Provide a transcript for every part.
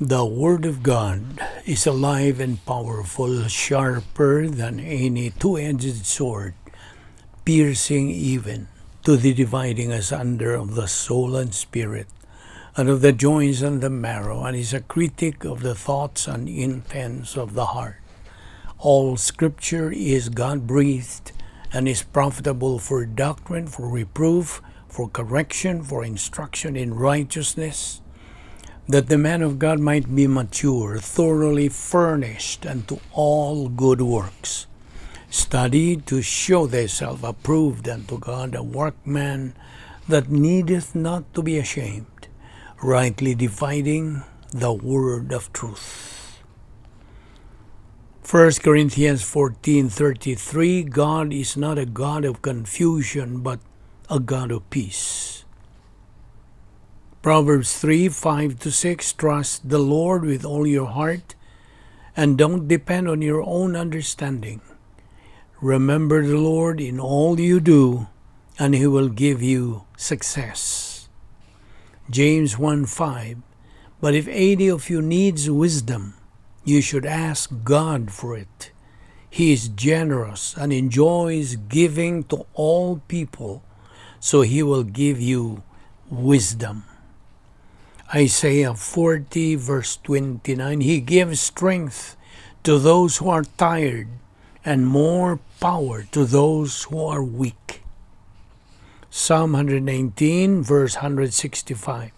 The Word of God is alive and powerful, sharper than any two-edged sword, piercing even to the dividing asunder of the soul and spirit, and of the joints and the marrow, and is a critic of the thoughts and intents of the heart. All Scripture is God-breathed and is profitable for doctrine, for reproof, for correction, for instruction in righteousness, that the man of God might be mature, thoroughly furnished unto all good works. Study to show thyself approved unto God, a workman that needeth not to be ashamed, rightly dividing the word of truth. 1 Corinthians 14:33, God is not a God of confusion, but a God of peace. Proverbs 3:5-6, trust the Lord with all your heart and don't depend on your own understanding. Remember the Lord in all you do, and He will give you success. James 1:5, but if any of you needs wisdom, you should ask God for it. He is generous and enjoys giving to all people, so He will give you wisdom. Isaiah 40:29, He gives strength to those who are tired and more power to those who are weak. Psalm 119:165,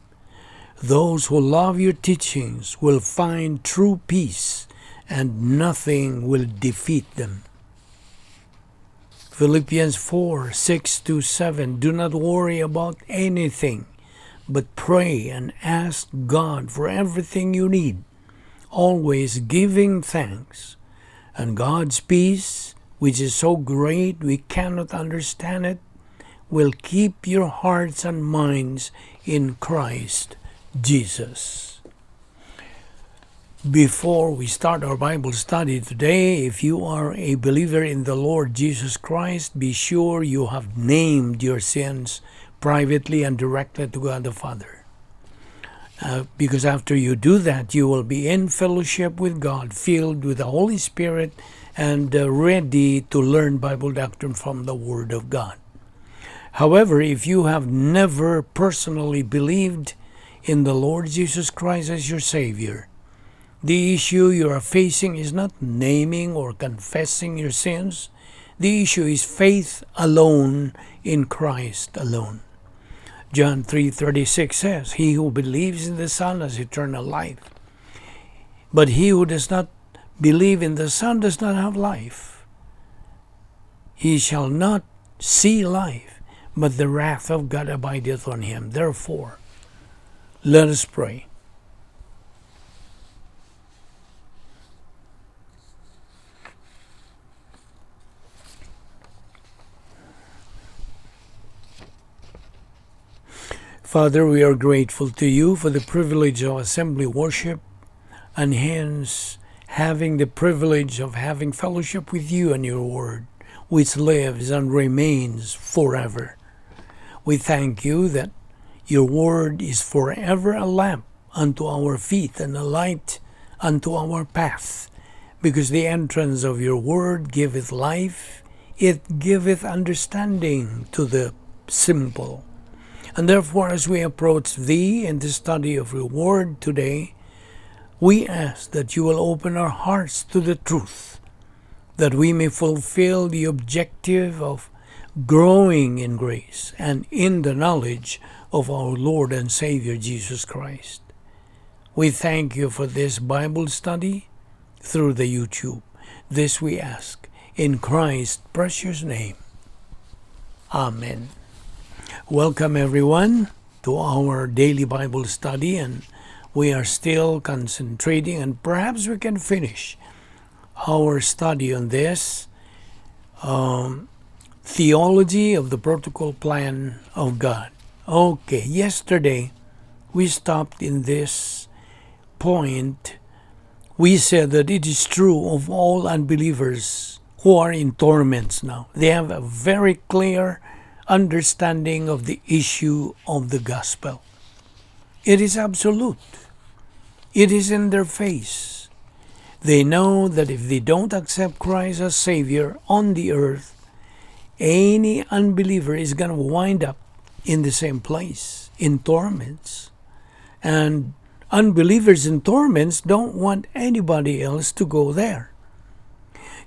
those who love your teachings will find true peace, and nothing will defeat them. Philippians 4:6-7, do not worry about anything, but pray and ask God for everything you need, always giving thanks. And God's peace, which is so great we cannot understand it, will keep your hearts and minds in Christ Jesus. Before we start our Bible study today, if you are a believer in the Lord Jesus Christ, be sure you have named your sins privately and directly to God the Father. Because after you do that, you will be in fellowship with God, filled with the Holy Spirit, and ready to learn Bible doctrine from the Word of God. However, if you have never personally believed in the Lord Jesus Christ as your Savior, the issue you are facing is not naming or confessing your sins. The issue is faith alone in Christ alone. John 3:36 says, he who believes in the Son has eternal life. But he who does not believe in the Son does not have life. He shall not see life, but the wrath of God abideth on him. Therefore, let us pray. Father, we are grateful to you for the privilege of assembly worship, and hence having the privilege of having fellowship with you and your word, which lives and remains forever. We thank you that your word is forever a lamp unto our feet and a light unto our path, because the entrance of your word giveth life, it giveth understanding to the simple. And therefore, as we approach thee in the study of your word today, we ask that you will open our hearts to the truth, that we may fulfill the objective of growing in grace and in the knowledge of our Lord and Savior Jesus Christ. We thank you for this Bible study through the YouTube. This we ask in Christ's precious name. Amen. Welcome everyone to our daily Bible study, and we are still concentrating, and perhaps we can finish our study on this theology of the protocol plan of God. Okay, yesterday we stopped in this point. We said that it is true of all unbelievers who are in torments now. They have a very clear understanding of the issue of the gospel. It is absolute. It is in their face. They know that if they don't accept Christ as Savior on the earth, any unbeliever is going to wind up in the same place, in torments. And unbelievers in torments don't want anybody else to go there.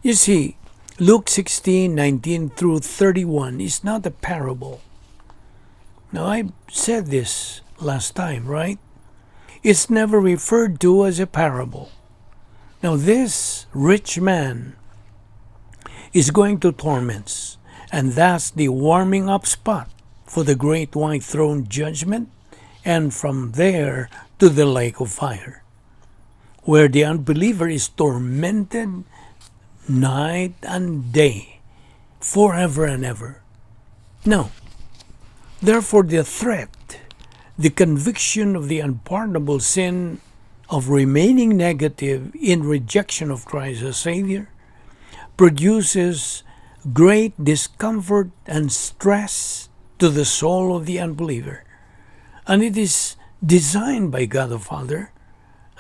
You see, Luke 16:19 through 31 is not a parable. Now, I said this last time, right? It's never referred to as a parable. Now, this rich man is going to torments, and that's the warming up spot for the great white throne judgment, and from there to the lake of fire, where the unbeliever is tormented night and day, forever and ever. No. Therefore, the threat, the conviction of the unpardonable sin of remaining negative in rejection of Christ as Savior produces great discomfort and stress to the soul of the unbeliever. And it is designed by God the Father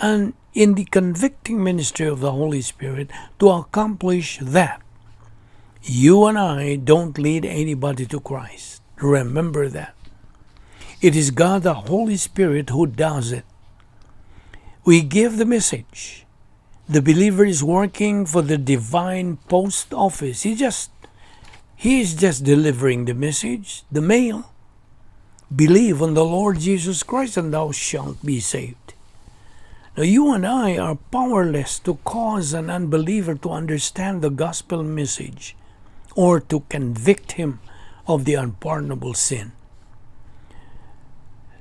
and in the convicting ministry of the Holy Spirit to accomplish that. You and I don't lead anybody to Christ. Remember that. It is God the Holy Spirit who does it. We give the message. The believer is working for the divine post office. He is just delivering the message, the mail. Believe on the Lord Jesus Christ and thou shalt be saved. Now, you and I are powerless to cause an unbeliever to understand the gospel message or to convict him of the unpardonable sin.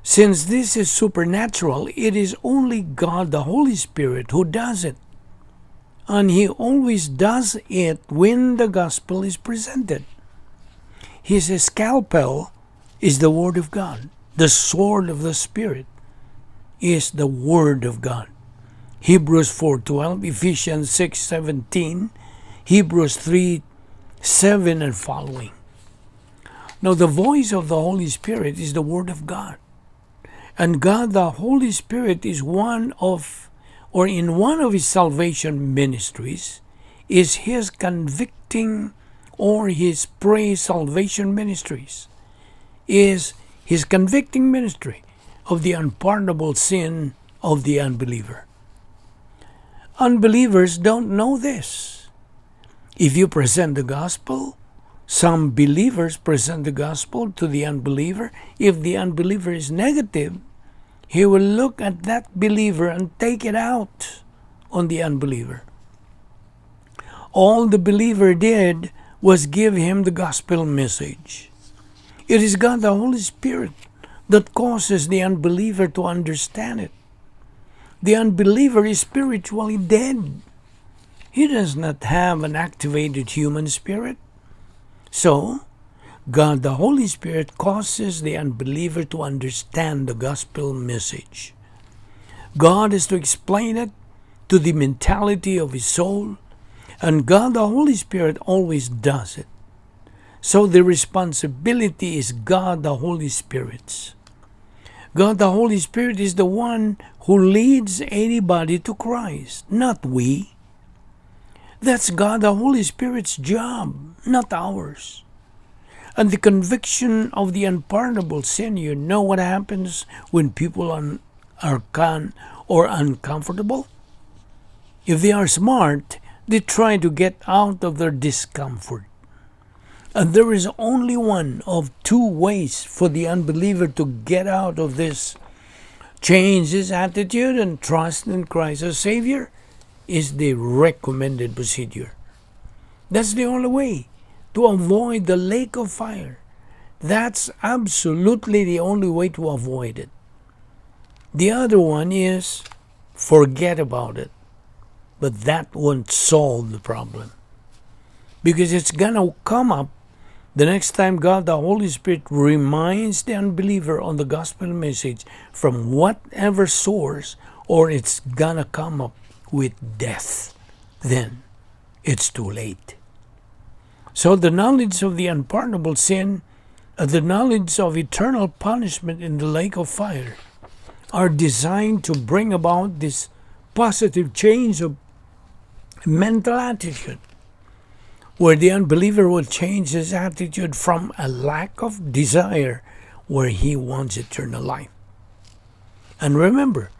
Since this is supernatural, it is only God the Holy Spirit who does it. And He always does it when the gospel is presented. His scalpel is the Word of God. The sword of the Spirit is the Word of God. Hebrews 4:12, Ephesians 6:17, Hebrews 3:7 and following. Now, the voice of the Holy Spirit is the Word of God. And God the Holy Spirit is in one of His salvation ministries, is His convicting or His pre-salvation ministries, is His convicting ministry of the unpardonable sin of the unbeliever. Unbelievers don't know this. If you present the gospel, some believers present the gospel to the unbeliever. If the unbeliever is negative, he will look at that believer and take it out on the unbeliever. All the believer did was give him the gospel message. It is God the Holy Spirit that causes the unbeliever to understand it. The unbeliever is spiritually dead. He does not have an activated human spirit. So, God the Holy Spirit causes the unbeliever to understand the gospel message. God is to explain it to the mentality of his soul, and God the Holy Spirit always does it. So the responsibility is God the Holy Spirit's. God the Holy Spirit is the one who leads anybody to Christ, not we. That's God the Holy Spirit's job, not ours. And the conviction of the unpardonable sin, you know what happens when people are uncomfortable? If they are smart, they try to get out of their discomfort. And there is only one of two ways for the unbeliever to get out of this. Change his attitude and trust in Christ as Savior is the recommended procedure. That's the only way to avoid the lake of fire. That's absolutely the only way to avoid it. The other one is forget about it. But that won't solve the problem. Because it's going to come up the next time God the Holy Spirit reminds the unbeliever on the gospel message from whatever source, or it's going to come up with death. Then it's too late. So the knowledge of the unpardonable sin, the knowledge of eternal punishment in the lake of fire, are designed to bring about this positive change of mental attitude, where the unbeliever will change his attitude from a lack of desire, where he wants eternal life. And remember,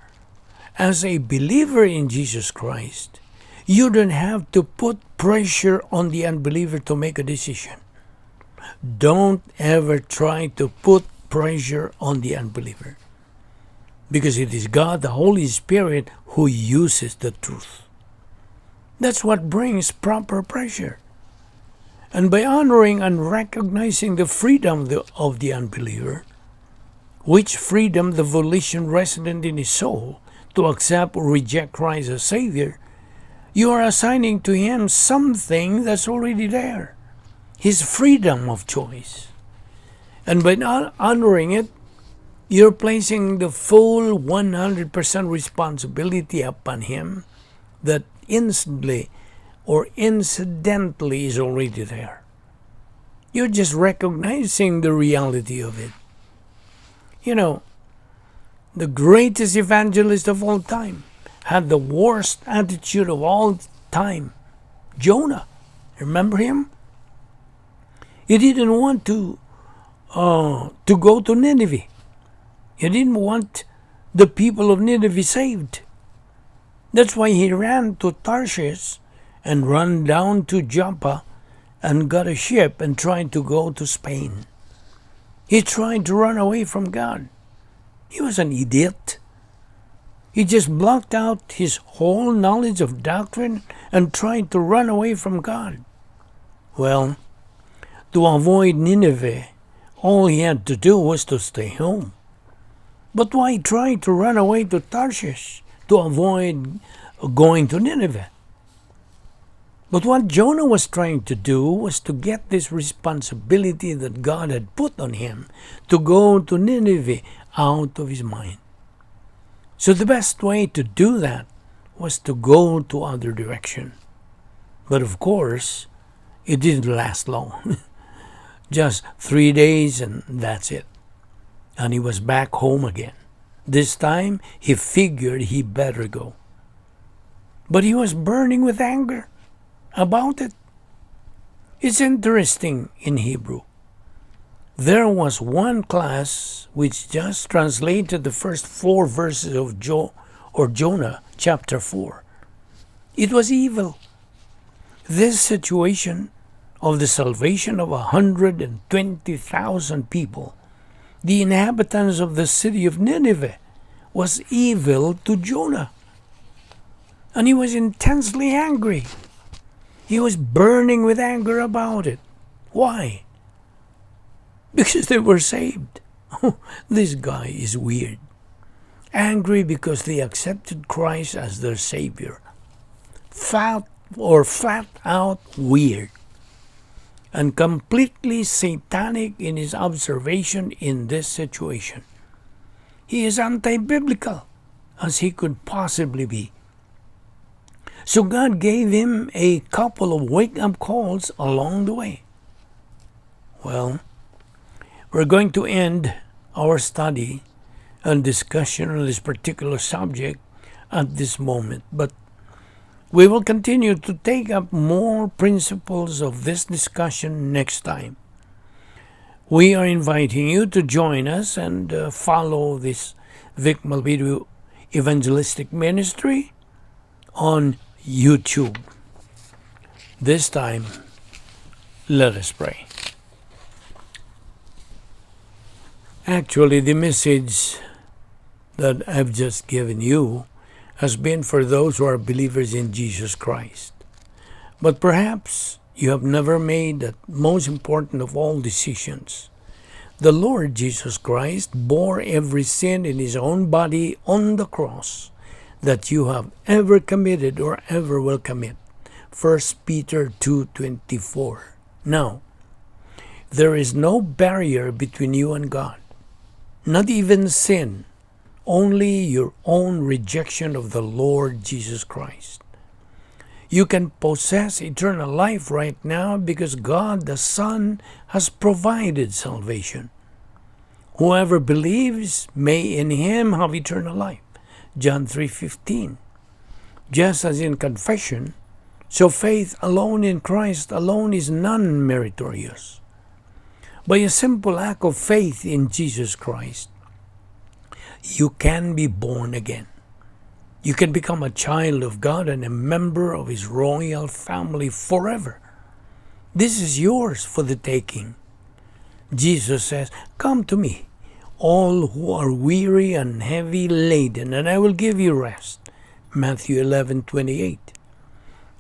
as a believer in Jesus Christ, you don't have to put pressure on the unbeliever to make a decision. Don't ever try to put pressure on the unbeliever, because it is God, the Holy Spirit, who uses the truth. That's what brings proper pressure. And by honoring and recognizing the freedom of the unbeliever, which freedom the volition resident in his soul to accept or reject Christ as Savior, you are assigning to him something that's already there, his freedom of choice. And by not honoring it, you're placing the full 100% responsibility upon him that instantly or incidentally is already there. You're just recognizing the reality of it. You know, the greatest evangelist of all time had the worst attitude of all time, Jonah. Remember him? He didn't want to go to Nineveh. He didn't want the people of Nineveh saved. That's why he ran to Tarshish and ran down to Joppa and got a ship and tried to go to Spain. He tried to run away from God. He was an idiot. He just blocked out his whole knowledge of doctrine and tried to run away from God. Well, to avoid Nineveh, all he had to do was to stay home. But why try to run away to Tarshish to avoid going to Nineveh? But what Jonah was trying to do was to get this responsibility that God had put on him to go to Nineveh out of his mind. So the best way to do that was to go to other direction. But of course, it didn't last long. Just 3 days and that's it. And he was back home again. This time, he figured he better go. But he was burning with anger about it. It's interesting in Hebrew. There was one class which just translated the first 4 verses of Jonah chapter 4. It was evil. This situation of the salvation of 120,000 people, the inhabitants of the city of Nineveh, was evil to Jonah. And he was intensely angry. He was burning with anger about it. Why? Because they were saved. This guy is weird. Angry because they accepted Christ as their Savior. Flat out weird. And completely satanic in his observation in this situation. He is anti-biblical as he could possibly be. So God gave him a couple of wake-up calls along the way. Well, we're going to end our study and discussion on this particular subject at this moment, but we will continue to take up more principles of this discussion next time. We are inviting you to join us and follow this Vic Balbido Evangelistic Ministry on YouTube. This time, let us pray. Actually, the message that I've just given you has been for those who are believers in Jesus Christ. But perhaps you have never made that most important of all decisions. The Lord Jesus Christ bore every sin in His own body on the cross that you have ever committed or ever will commit. 1 Peter 2:24. Now, there is no barrier between you and God. Not even sin, only your own rejection of the Lord Jesus Christ. You can possess eternal life right now because God the Son has provided salvation. Whoever believes may in him have eternal life. John 3:15. Just as in confession, so faith alone in Christ alone is non-meritorious. By a simple act of faith in Jesus Christ, you can be born again. You can become a child of God and a member of His royal family forever. This is yours for the taking. Jesus says, "Come to me, all who are weary and heavy laden, and I will give you rest." Matthew 11:28.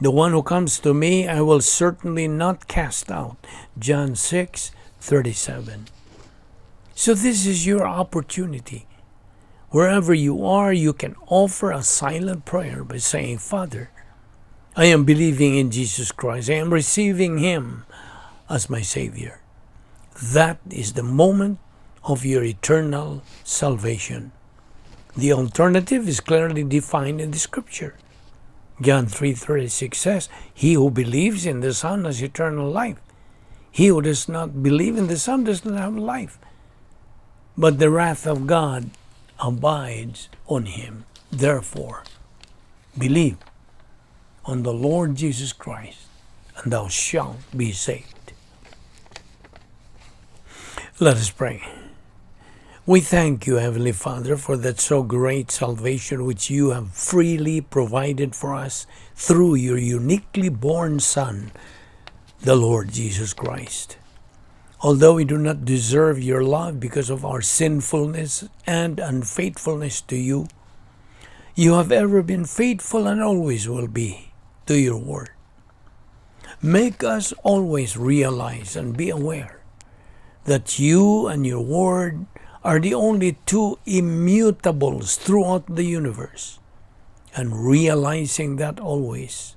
"The one who comes to me, I will certainly not cast out." John 6:37. So this is your opportunity. Wherever you are, you can offer a silent prayer by saying, "Father, I am believing in Jesus Christ. I am receiving Him as my Savior." That is the moment of your eternal salvation. The alternative is clearly defined in the Scripture. John 3:36 says, "He who believes in the Son has eternal life. He who does not believe in the Son does not have life, but the wrath of God abides on him." Therefore, believe on the Lord Jesus Christ, and thou shalt be saved. Let us pray. We thank you, Heavenly Father, for that so great salvation which you have freely provided for us through your uniquely born Son, the Lord Jesus Christ. Although we do not deserve your love because of our sinfulness and unfaithfulness to you, you have ever been faithful and always will be to your word. Make us always realize and be aware that you and your word are the only two immutables throughout the universe. And realizing that always,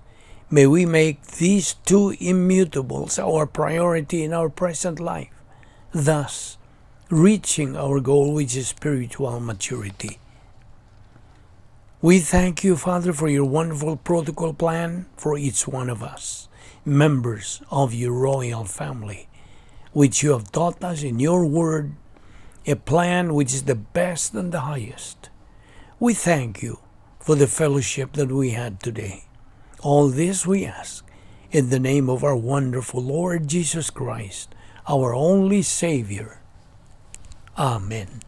may we make these two immutables our priority in our present life, thus reaching our goal, which is spiritual maturity. We thank you, Father, for your wonderful protocol plan for each one of us, members of your royal family, which you have taught us in your word, a plan which is the best and the highest. We thank you for the fellowship that we had today. All this we ask in the name of our wonderful Lord Jesus Christ, our only Savior. Amen.